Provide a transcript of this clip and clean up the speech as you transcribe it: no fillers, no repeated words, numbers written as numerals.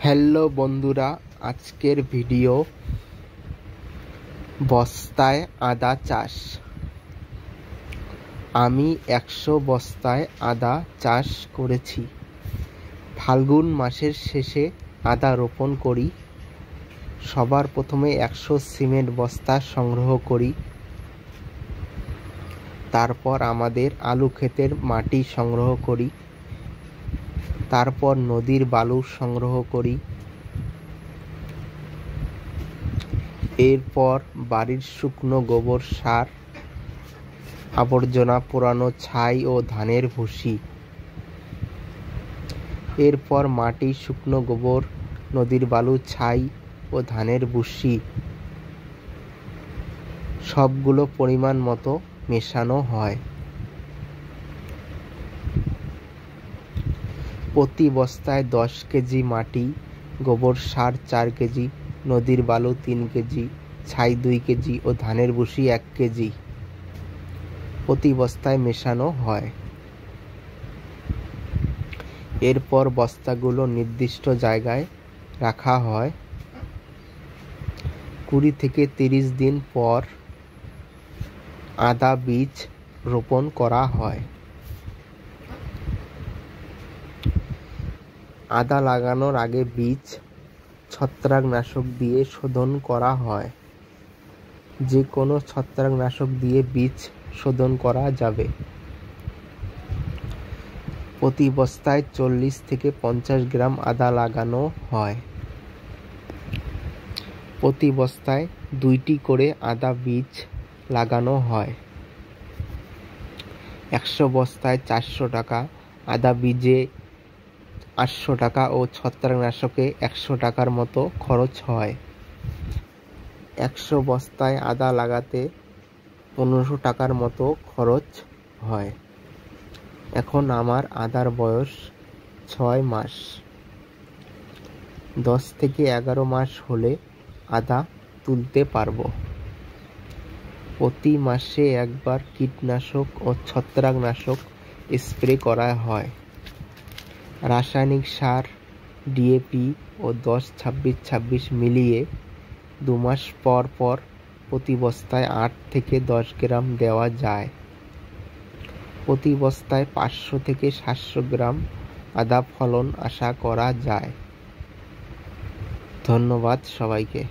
Hello বন্ধুরা, আজকের video বস্তায় আদা চাষ। আমি 100 বস্তায় আদা চাষ করেছি। ফাল্গুন মাসের শেষে আদা রোপণ করি। সবার প্রথমে 100 সিমেন্ট বস্তা সংগ্রহ করি। তারপর আমাদের আলু ক্ষেতের মাটি সংগ্রহ করি। তারপর নদীর বালু সংগ্রহ করি। এরপর বাড়ির শুকনো গোবর সার, আবর্জনা পোড়ানো ছাই ও ধানের ভুসি। এরপর মাটি, শুকনো গোবর, নদীর বালু, ছাই ও ধানের ভুসি সবগুলো পরিমাণ মতো মেশানো হয়। প্রতি বস্তায় 10 কেজি মাটি, গোবর সার 4 কেজি, নদীর বালু 3 কেজি, ছাই 2 কেজি ও ধানের ভুসি 1 কেজি প্রতি বস্তায় মেশানো হয়। এরপর বস্তাগুলো নির্দিষ্ট জায়গায় রাখা হয়। 20 থেকে 30 দিন পর আদা বীজ রোপণ করা হয়। আদা লাগানোর আগে বীজ ছত্রাকনাশক দিয়ে শোধন করা হয়। যে কোনো ছত্রাকনাশক দিয়ে বীজ শোধন করা যাবে। প্রতি বস্তায় 40 থেকে 50 গ্রাম আদা লাগানো হয়। প্রতি বস্তায় 2টি করে আদা বীজ লাগানো হয়। 100 বস্তায় 400 টাকা, আদা বীজে 800 টাকা ও ছত্রাকনাশকে 100 টাকার মতো খরচ হয়। 100 বস্তায় আদা লাগাতে 1500 টাকার মতো খরচ হয়। এখন আমার আদার বয়স 6 মাস। 10 থেকে 11 মাস হলে আদা তুলতে পারবো। প্রতি মাসে একবার কীটনাশক ও ছত্রাকনাশক স্প্রে করা হয়। রাসায়নিক সার ডিএপি ও 10-26-26 মিলিয়ে 2 মাস পর পর প্রতি বস্তায় 8 থেকে 10 গ্রাম দেওয়া যায়। প্রতি বস্তায় 500 থেকে 700 গ্রাম আদা ফলন আশা করা যায়। ধন্যবাদ সবাইকে।